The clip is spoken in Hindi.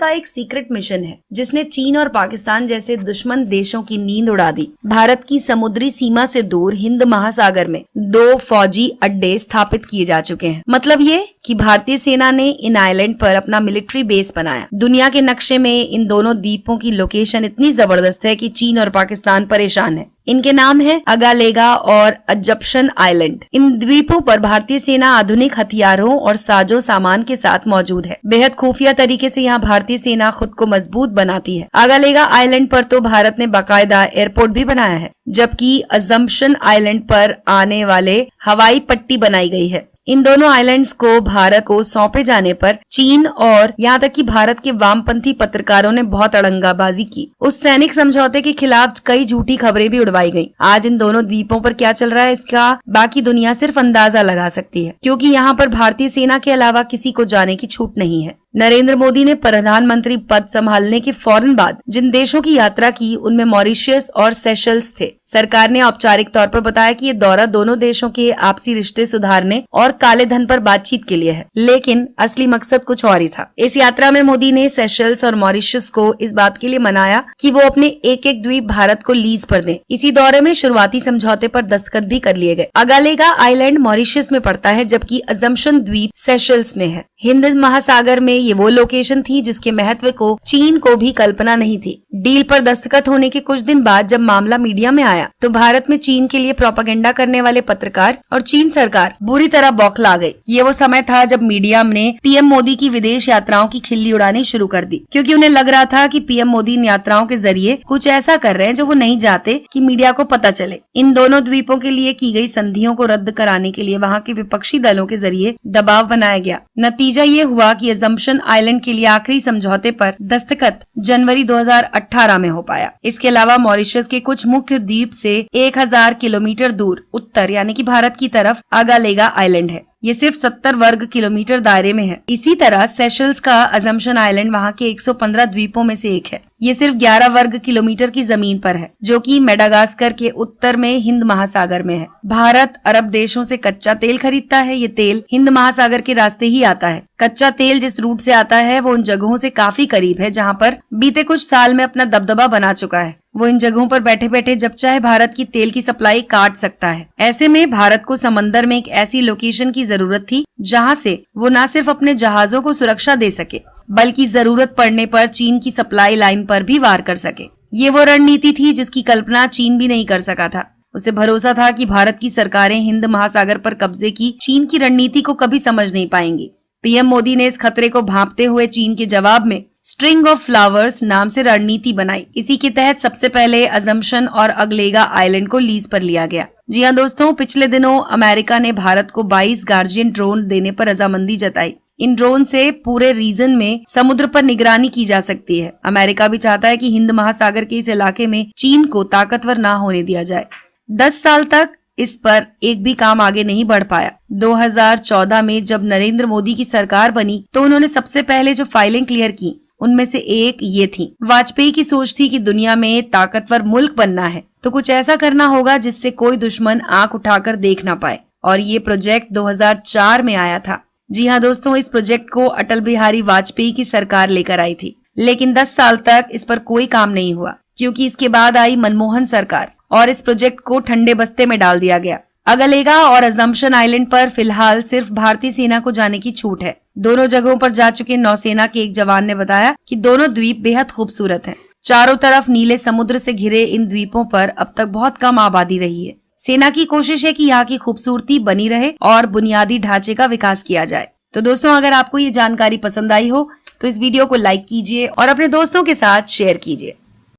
का एक सीक्रेट मिशन है जिसने चीन और पाकिस्तान जैसे दुश्मन देशों की नींद उड़ा दी। भारत की समुद्री सीमा से दूर हिंद महासागर में 2 फौजी अड्डे स्थापित किए जा चुके हैं। मतलब ये कि भारतीय सेना ने इन आइलैंड पर अपना मिलिट्री बेस बनाया। दुनिया के नक्शे में इन दोनों द्वीपों की लोकेशन इतनी जबरदस्त है कि चीन और पाकिस्तान परेशान है। इनके नाम है अगालेगा और अजप्शन आइलैंड। इन द्वीपों पर भारतीय सेना आधुनिक हथियारों और साजो सामान के साथ मौजूद है। बेहद खुफिया तरीके से यहाँ भारतीय सेना खुद को मजबूत बनाती है। अगालेगा आइलैंड पर तो भारत ने बाकायदा एयरपोर्ट भी बनाया है, जबकि अजम्पशन आइलैंड पर आने वाले हवाई पट्टी बनाई गई है। इन दोनों आइलैंड्स को भारत को सौंपे जाने पर चीन और यहाँ तक कि भारत के वामपंथी पत्रकारों ने बहुत अड़ंगाबाजी की। उस सैनिक समझौते के खिलाफ कई झूठी खबरें भी उड़वाई गईं। आज इन दोनों द्वीपों पर क्या चल रहा है इसका बाकी दुनिया सिर्फ अंदाजा लगा सकती है, क्योंकि यहाँ पर भारतीय सेना के अलावा किसी को जाने की छूट नहीं है। नरेंद्र मोदी ने प्रधानमंत्री पद संभालने के फौरन बाद जिन देशों की यात्रा की उनमें मॉरिशस और सेशल्स थे। सरकार ने औपचारिक तौर पर बताया कि ये दौरा दोनों देशों के आपसी रिश्ते सुधारने और काले धन पर बातचीत के लिए है, लेकिन असली मकसद कुछ और ही था। इस यात्रा में मोदी ने सेशल्स और मॉरिशस को इस बात के लिए मनाया कि वो अपने एक एक द्वीप भारत को लीज पर दें। इसी दौरे में शुरुआती समझौते पर दस्तखत भी कर लिए गए। अगालेगा आइलैंड मॉरिशस में पड़ता है, जबकि अजम्पशन द्वीप सेशल्स में है। हिंद महासागर में ये वो लोकेशन थी जिसके महत्व को चीन को भी कल्पना नहीं थी। डील पर दस्तखत होने के कुछ दिन बाद जब मामला मीडिया में आया तो भारत में चीन के लिए प्रोपेगेंडा करने वाले पत्रकार और चीन सरकार बुरी तरह बौखला गई। ये वो समय था जब मीडिया ने पीएम मोदी की विदेश यात्राओं की खिल्ली उड़ानी शुरू कर दी, क्योंकि उन्हें लग रहा था कि पीएम मोदी इन यात्राओं के जरिए कुछ ऐसा कर रहे हैं जो वो नहीं चाहते कि मीडिया को पता चले। इन दोनों द्वीपों के लिए की गई संधियों को रद्द कराने के लिए वहाँ के विपक्षी दलों के जरिए दबाव बनाया गया। नतीजा ये हुआ कि अजम्पशन आइलैंड के लिए आखिरी समझौते पर दस्तखत जनवरी 2018 में हो पाया। इसके अलावा मॉरिशस के कुछ मुख्य द्वीप से 1000 किलोमीटर दूर उत्तर यानी कि भारत की तरफ अगालेगा आइलैंड है। ये सिर्फ 70 वर्ग किलोमीटर दायरे में है। इसी तरह सेशल्स का अजम्पशन आइलैंड वहाँ के 115 द्वीपों में से एक है। ये सिर्फ 11 वर्ग किलोमीटर की जमीन पर है, जो कि मेडागास्कर के उत्तर में हिंद महासागर में है। भारत अरब देशों से कच्चा तेल खरीदता है। ये तेल हिंद महासागर के रास्ते ही आता है। कच्चा तेल जिस रूट से आता है वो उन जगहों से काफी करीब है जहाँ पर बीते कुछ साल में अपना दबदबा बना चुका है। वो इन जगहों पर बैठे बैठे जब चाहे भारत की तेल की सप्लाई काट सकता है। ऐसे में भारत को समंदर में एक ऐसी लोकेशन की जरूरत थी जहाँ से वो न सिर्फ अपने जहाजों को सुरक्षा दे सके, बल्कि जरूरत पड़ने पर चीन की सप्लाई लाइन पर भी वार कर सके। ये वो रणनीति थी जिसकी कल्पना चीन भी नहीं कर सका था। उसे भरोसा था कि भारत की सरकारें हिंद महासागर पर कब्जे की चीन की रणनीति को कभी समझ नहीं पाएंगी। पीएम मोदी ने इस खतरे को भांपते हुए चीन के जवाब में स्ट्रिंग ऑफ फ्लावर्स नाम से रणनीति बनाई। इसी के तहत सबसे पहले अजम्पशन और अगलेगा आइलैंड को लीज पर लिया गया। जी हाँ दोस्तों, पिछले दिनों अमेरिका ने भारत को 22 गार्जियन ड्रोन देने पर रजामंदी जताई। इन ड्रोन से पूरे रीजन में समुद्र पर निगरानी की जा सकती है। अमेरिका भी चाहता है कि हिंद महासागर के इस इलाके में चीन को ताकतवर ना होने दिया जाए। 10 साल तक इस पर एक भी काम आगे नहीं बढ़ पाया। 2014 में जब नरेंद्र मोदी की सरकार बनी तो उन्होंने सबसे पहले जो फाइलें क्लियर की उनमें से एक ये थी। वाजपेयी की सोच थी कि दुनिया में ताकतवर मुल्क बनना है तो कुछ ऐसा करना होगा जिससे कोई दुश्मन आंख उठाकर देख ना पाए, और ये प्रोजेक्ट 2004 में आया था। जी हाँ दोस्तों, इस प्रोजेक्ट को अटल बिहारी वाजपेयी की सरकार लेकर आई थी, लेकिन 10 साल तक इस पर कोई काम नहीं हुआ, क्योंकि इसके बाद आई मनमोहन सरकार और इस प्रोजेक्ट को ठंडे बस्ते में डाल दिया गया। अगलेगा और अजम्पशन आइलैंड पर फिलहाल सिर्फ भारतीय सेना को जाने की छूट है। दोनों जगहों पर जा चुके नौसेना के एक जवान ने बताया कि दोनों द्वीप बेहद खूबसूरत हैं। चारों तरफ नीले समुद्र से घिरे इन द्वीपों पर अब तक बहुत कम आबादी रही है। सेना की कोशिश है कि यहाँ की खूबसूरती बनी रहे और बुनियादी ढांचे का विकास किया जाए। तो दोस्तों, अगर आपको ये जानकारी पसंद आई हो तो इस वीडियो को लाइक कीजिए और अपने दोस्तों के साथ शेयर कीजिए।